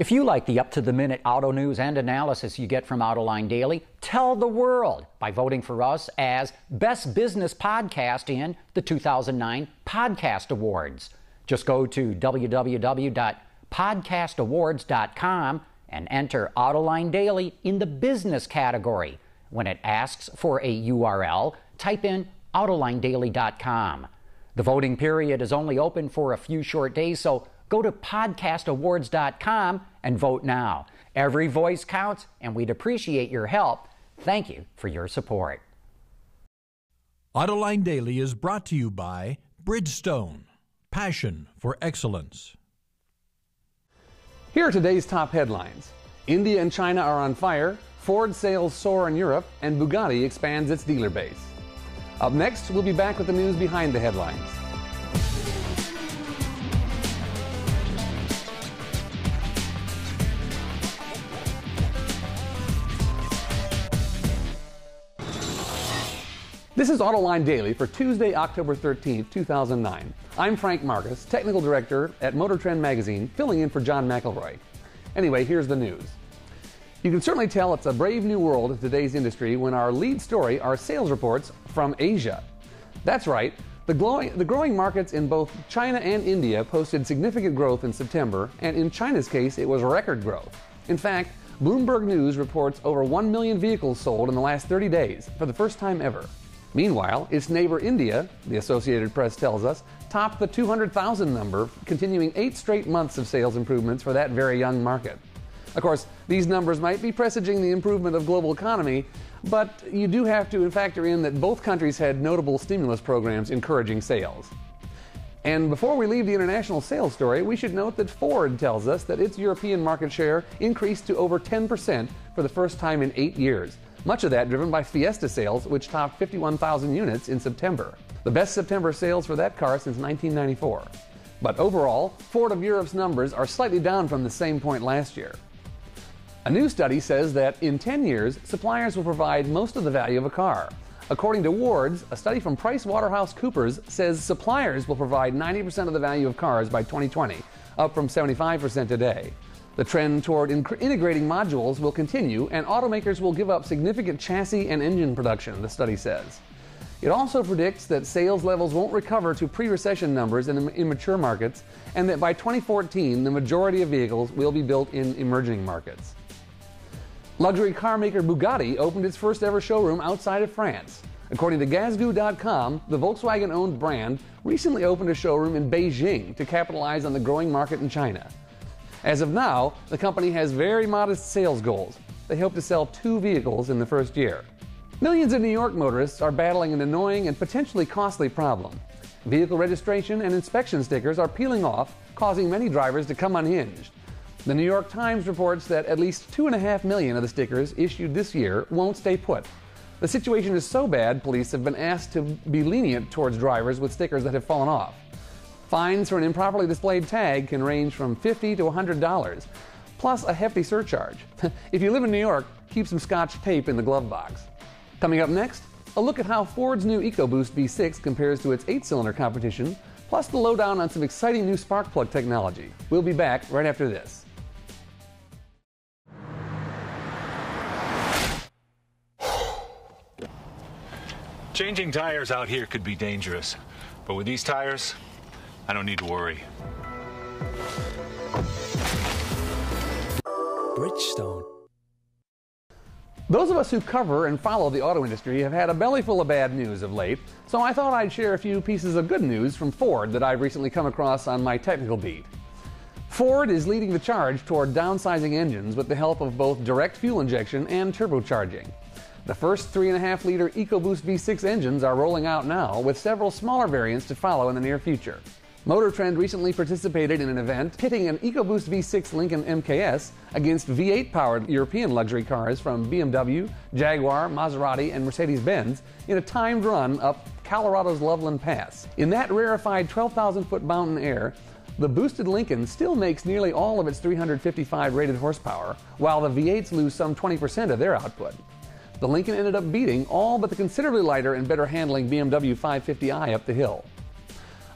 If you like the up-to-the-minute auto news and analysis you get from Autoline Daily, tell the world by voting for us as Best Business Podcast in the 2009 Podcast Awards. Just go to www.podcastawards.com and enter Autoline Daily in the business category. When it asks for a URL, type in AutolineDaily.com. The voting period is only open for a few short days, so go to podcastawards.com and vote now. Every voice counts, and we'd appreciate your help. Thank you for your support. Autoline Daily is brought to you by Bridgestone, passion for excellence. Here are today's top headlines. India and China are on fire, Ford sales soar in Europe, and Bugatti expands its dealer base. Up next, we'll be back with the news behind the headlines. This is Autoline Daily for Tuesday, October 13th, 2009. I'm Frank Marcus, Technical Director at Motor Trend Magazine, filling in for John McElroy. Anyway, here's the news. You can certainly tell it's a brave new world in today's industry when our lead story are sales reports from Asia. That's right, the growing markets in both China and India posted significant growth in September, and in China's case, it was record growth. In fact, Bloomberg News reports over 1 million vehicles sold in the last 30 days, for the first time ever. Meanwhile, its neighbor India, the Associated Press tells us, topped the 200,000 number, continuing 8 straight months of sales improvements for that very young market. Of course, these numbers might be presaging the improvement of global economy, but you do have to factor in that both countries had notable stimulus programs encouraging sales. And before we leave the international sales story, we should note that Ford tells us that its European market share increased to over 10% for the first time in 8 years. Much of that driven by Fiesta sales, which topped 51,000 units in September. The best September sales for that car since 1994. But overall, Ford of Europe's numbers are slightly down from the same point last year. A new study says that in 10 years, suppliers will provide most of the value of a car. According to Wards, a study from PricewaterhouseCoopers says suppliers will provide 90% of the value of cars by 2020, up from 75% today. The trend toward integrating modules will continue, and automakers will give up significant chassis and engine production, the study says. It also predicts that sales levels won't recover to pre-recession numbers in mature markets, and that by 2014, the majority of vehicles will be built in emerging markets. Luxury car maker Bugatti opened its first ever showroom outside of France. According to Gazgoo.com, the Volkswagen-owned brand recently opened a showroom in Beijing to capitalize on the growing market in China. As of now, the company has very modest sales goals. They hope to sell 2 vehicles in the first year. Millions of New York motorists are battling an annoying and potentially costly problem. Vehicle registration and inspection stickers are peeling off, causing many drivers to come unhinged. The New York Times reports that at least 2.5 million of the stickers issued this year won't stay put. The situation is so bad, police have been asked to be lenient towards drivers with stickers that have fallen off. Fines for an improperly displayed tag can range from $50 to $100, plus a hefty surcharge. If you live in New York, keep some Scotch tape in the glove box. Coming up next, a look at how Ford's new EcoBoost V-6 compares to its 8-cylinder competition, plus the lowdown on some exciting new spark plug technology. We'll be back right after this. Changing tires out here could be dangerous, but with these tires, I don't need to worry. Bridgestone. Those of us who cover and follow the auto industry have had a belly full of bad news of late, so I thought I'd share a few pieces of good news from Ford that I've recently come across on my technical beat. Ford is leading the charge toward downsizing engines with the help of both direct fuel injection and turbocharging. The first 3.5-liter EcoBoost V-6 engines are rolling out now, with several smaller variants to follow in the near future. Motor Trend recently participated in an event pitting an EcoBoost V6 Lincoln MKS against V8-powered European luxury cars from BMW, Jaguar, Maserati, and Mercedes-Benz in a timed run up Colorado's Loveland Pass. In that rarefied 12,000-foot mountain air, the boosted Lincoln still makes nearly all of its 355 rated horsepower, while the V8s lose some 20% of their output. The Lincoln ended up beating all but the considerably lighter and better handling BMW 550i up the hill.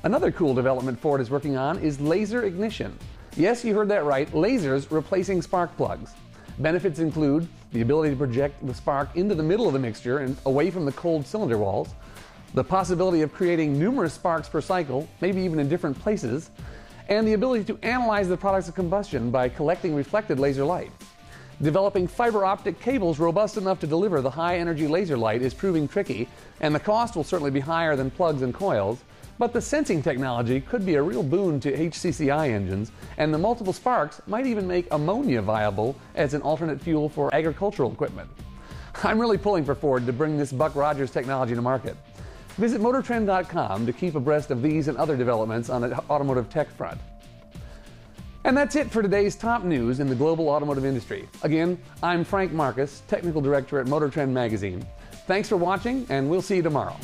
Another cool development Ford is working on is laser ignition. Yes, you heard that right, lasers replacing spark plugs. Benefits include the ability to project the spark into the middle of the mixture and away from the cold cylinder walls, the possibility of creating numerous sparks per cycle, maybe even in different places, and the ability to analyze the products of combustion by collecting reflected laser light. Developing fiber optic cables robust enough to deliver the high energy laser light is proving tricky, and the cost will certainly be higher than plugs and coils, but the sensing technology could be a real boon to HCCI engines, and the multiple sparks might even make ammonia viable as an alternate fuel for agricultural equipment. I'm really pulling for Ford to bring this Buck Rogers technology to market. Visit MotorTrend.com to keep abreast of these and other developments on the automotive tech front. And that's it for today's top news in the global automotive industry. Again, I'm Frank Marcus, Technical Director at Motor Trend Magazine. Thanks for watching, and we'll see you tomorrow.